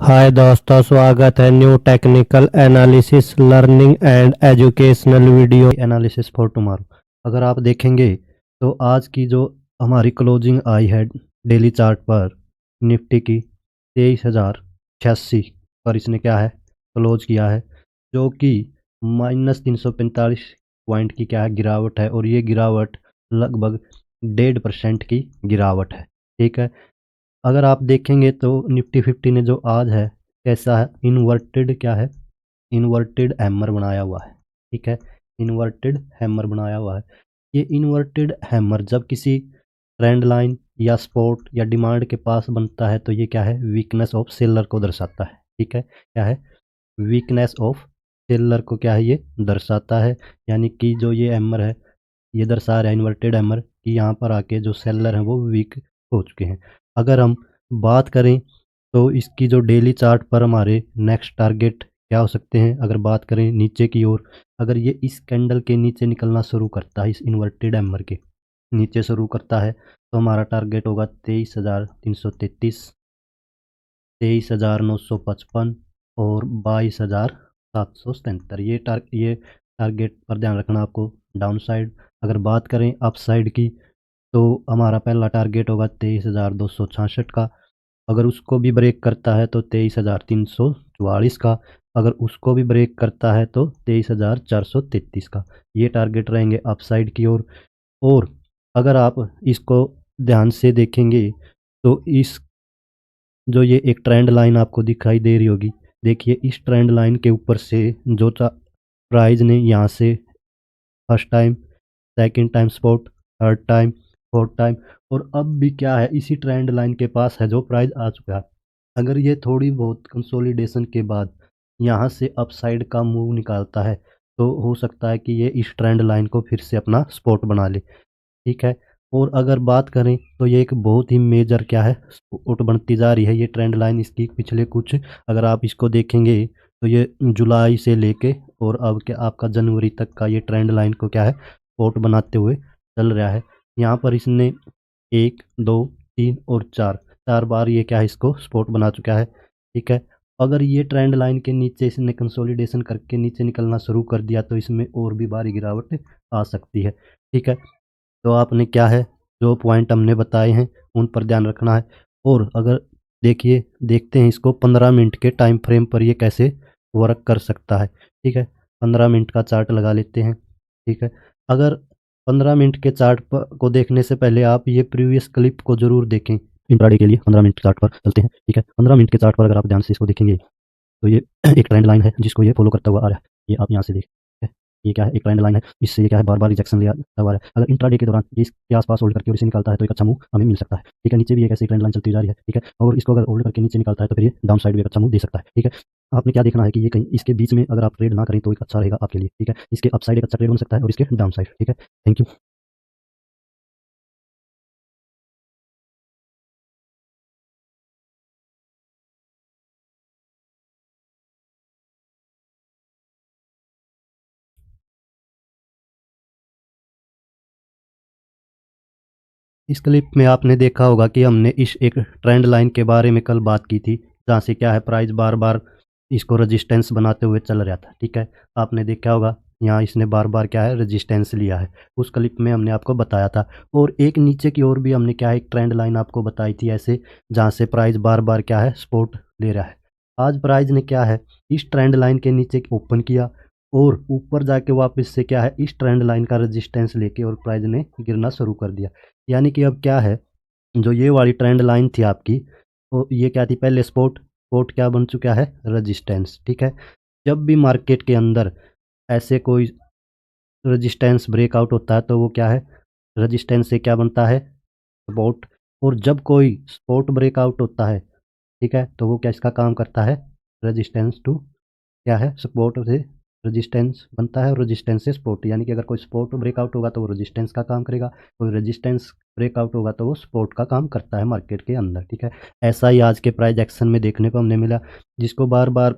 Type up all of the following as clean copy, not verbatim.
हाय दोस्तों, स्वागत है new technical analysis learning and educational video analysis for tomorrow. अगर आप देखेंगे तो आज की जो हमारी क्लोजिंग आई है डेली चार्ट पर निफ्टी की 23,086 पर इसने क्या है क्लोज किया है, जो कि -345 पॉइंट की क्या है गिरावट है। और ये गिरावट लगभग 1.5% की गिरावट है। ठीक है, अगर आप देखेंगे तो निफ्टी 50 ने जो आज है कैसा है, इन्वर्टेड क्या है, इन्वर्टेड हैमर बनाया हुआ है। ठीक है, इन्वर्टेड हैमर बनाया हुआ है। ये इन्वर्टेड हैमर जब किसी ट्रेंड लाइन या सपोर्ट या डिमांड के पास बनता है तो ये क्या है, वीकनेस ऑफ सेलर को दर्शाता है। ठीक है, क्या है, वीकनेस ऑफ सेलर को क्या है ये दर्शाता है। यानी कि जो ये हैमर है ये दर्शा रहा है इन्वर्टेड हैमर कि यहाँ पर आके जो सेलर हैं वो वीक हो चुके हैं। अगर हम बात करें तो इसकी जो डेली चार्ट पर हमारे नेक्स्ट टारगेट क्या हो सकते हैं, अगर बात करें नीचे की ओर, अगर ये इस कैंडल के नीचे निकलना शुरू करता है, इस इन्वर्टेड हैमर के नीचे शुरू करता है, तो हमारा टारगेट होगा 23,333, 23,955 और 22,777। ये टारगेट पर ध्यान रखना आपको। डाउन साइड अगर बात करें अप साइड की तो हमारा पहला टारगेट होगा 23,266 का। अगर उसको भी ब्रेक करता है तो 23,344 का। अगर उसको भी ब्रेक करता है तो 23,433 का। ये टारगेट रहेंगे अप साइड की ओर। और अगर आप इसको ध्यान से देखेंगे तो इस जो ये एक ट्रेंड लाइन आपको दिखाई दे रही होगी, देखिए इस ट्रेंड लाइन के ऊपर से जो प्राइस ने यहाँ से first time, second time spot, third time, fourth time और अब भी क्या है इसी ट्रेंड लाइन के पास है जो प्राइस आ चुका है। अगर ये थोड़ी बहुत कंसोलिडेशन के बाद यहाँ से अपसाइड का मूव निकालता है तो हो सकता है कि ये इस ट्रेंड लाइन को फिर से अपना स्पॉट बना ले। ठीक है, और अगर बात करें तो ये एक बहुत ही मेजर क्या है स्पॉट बनती जा रही है ये ट्रेंड लाइन। इसकी पिछले कुछ अगर आप इसको देखेंगे तो ये जुलाई से लेके और अब क्या आपका जनवरी तक का ये ट्रेंड लाइन को क्या है स्पॉट बनाते हुए चल रहा है। यहाँ पर इसने 1, 2, 3 और 4 बार ये क्या है इसको स्पॉट बना चुका है। ठीक है, अगर ये ट्रेंड लाइन के नीचे इसने कंसोलिडेशन करके नीचे निकलना शुरू कर दिया तो इसमें और भी भारी गिरावट आ सकती है। ठीक है, तो आपने क्या है जो पॉइंट हमने बताए हैं उन पर ध्यान रखना है। और अगर देखते हैं इसको 15 मिनट के टाइम फ्रेम पर ये कैसे वर्क कर सकता है। ठीक है, 15 मिनट का चार्ट लगा लेते हैं। ठीक है, अगर 15 मिनट के चार्ट को देखने से पहले आप ये प्रीवियस क्लिप को जरूर देखें। इंट्राडे के लिए 15 मिनट चार्ट पर चलते हैं। ठीक है, 15 मिनट के चार्ट पर अगर आप ध्यान से इसको देखेंगे तो ये एक ट्रेंड लाइन है जिसको ये फॉलो करता हुआ आ रहा है। ये आप यहाँ से देख, ये क्या है, एक ट्रेंड लाइन है, इससे ये क्या है बार-बार रिजेक्शन लिया हुआ है। अगर इंट्राडे के दौरान ये इसके आस-पास होल्ड करके और इसे निकालता है तो एक अच्छा मूव हमें मिल सकता है। ठीक है, नीचे भी एक ऐसी ट्रेंड लाइन चलती जा रही है। ठीक है, और इसको अगर होल्ड करके नीचे निकालता है तो फिर ये डाउन साइड भी एक अच्छा मूव दे सकता है। ठीक है, आपने क्या देखना है कि ये कहीं इसके बीच में अगर आप ट्रेड ना करें तो एक अच्छा रहेगा आपके लिए। ठीक है, इसके अप साइड एक अच्छा ट्रेड बन सकता है और इसके डाउन साइड। ठीक है, थैंक यू। इस क्लिप में आपने देखा होगा कि हमने इस एक ट्रेंड लाइन के बारे में कल बात की थी, जहाँ से क्या है प्राइस बार-बार इसको रेजिस्टेंस बनाते हुए चल रहा था। ठीक है, आपने देखा होगा यहाँ इसने बार-बार क्या है रेजिस्टेंस लिया है। उस क्लिप में हमने आपको बताया था। और एक नीचे की ओर भी हमने क्या है एक ट्रेंड लाइन आपको बताई थी ऐसे, जहाँ से प्राइस बार-बार क्या है सपोर्ट ले रहा है। आज प्राइस ने क्या है इस ट्रेंड लाइन के नीचे ओपन किया और ऊपर जाके वापस से क्या है इस ट्रेंड लाइन का रेजिस्टेंस लेके और प्राइस ने गिरना शुरू कर दिया। यानी कि अब क्या है, जो ये वाली ट्रेंड लाइन थी आपकी, तो ये क्या थी पहले सपोर्ट, सपोर्ट क्या बन चुका है रेजिस्टेंस। ठीक है, जब भी मार्केट के अंदर ऐसे कोई रेजिस्टेंस ब्रेकआउट होता है तो वो क्या है रेजिस्टेंस से क्या बनता है सपोर्ट। और जब कोई सपोर्ट ब्रेकआउट होता है, ठीक है, तो वो क्या इसका काम करता है रेजिस्टेंस टू क्या है सपोर्ट से रेजिस्टेंस बनता है और रेजिस्टेंस से सपोर्ट। यानी कि अगर कोई सपोर्ट ब्रेकआउट होगा तो वो रेजिस्टेंस का काम करेगा, कोई रेजिस्टेंस ब्रेकआउट होगा तो वो सपोर्ट का काम करता है मार्केट के अंदर। ठीक है, ऐसा ही आज के प्राइस एक्शन में देखने को हमने मिला, जिसको बार बार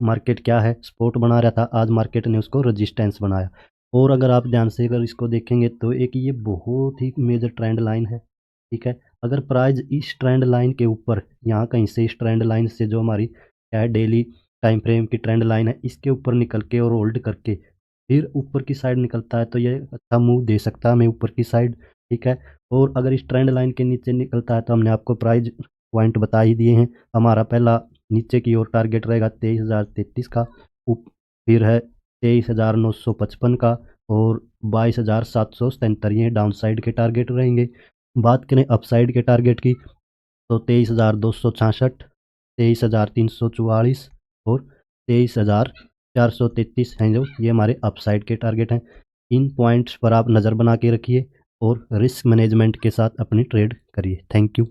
मार्केट क्या है सपोर्ट बना रहा था, आज मार्केट ने उसको रेजिस्टेंस बनाया। और अगर आप ध्यान से अगर इसको देखेंगे तो एक ये बहुत ही मेजर ट्रेंड लाइन है। ठीक है, अगर प्राइस इस ट्रेंड लाइन के ऊपर यहाँ कहीं से इस ट्रेंड लाइन से जो हमारी क्या है, डेली टाइम फ्रेम की ट्रेंड लाइन है, इसके ऊपर निकल के और होल्ड करके फिर ऊपर की साइड निकलता है तो ये अच्छा मूव दे सकता है हमें ऊपर की साइड, ठीक है। और अगर इस ट्रेंड लाइन के नीचे निकलता है तो हमने आपको प्राइस पॉइंट बता ही दिए हैं। हमारा पहला नीचे की ओर टारगेट रहेगा 23,033 का, फिर है 23,955 का और 22,777, ये डाउन साइड के टारगेट रहेंगे। बात करें अप साइड के टारगेट की तो 23,266, 23,344 और 23,433 हैं जो ये हमारे अप साइड के टारगेट हैं। इन पॉइंट्स पर आप नज़र बना के रखिए और रिस्क मैनेजमेंट के साथ अपनी ट्रेड करिए। Thank you.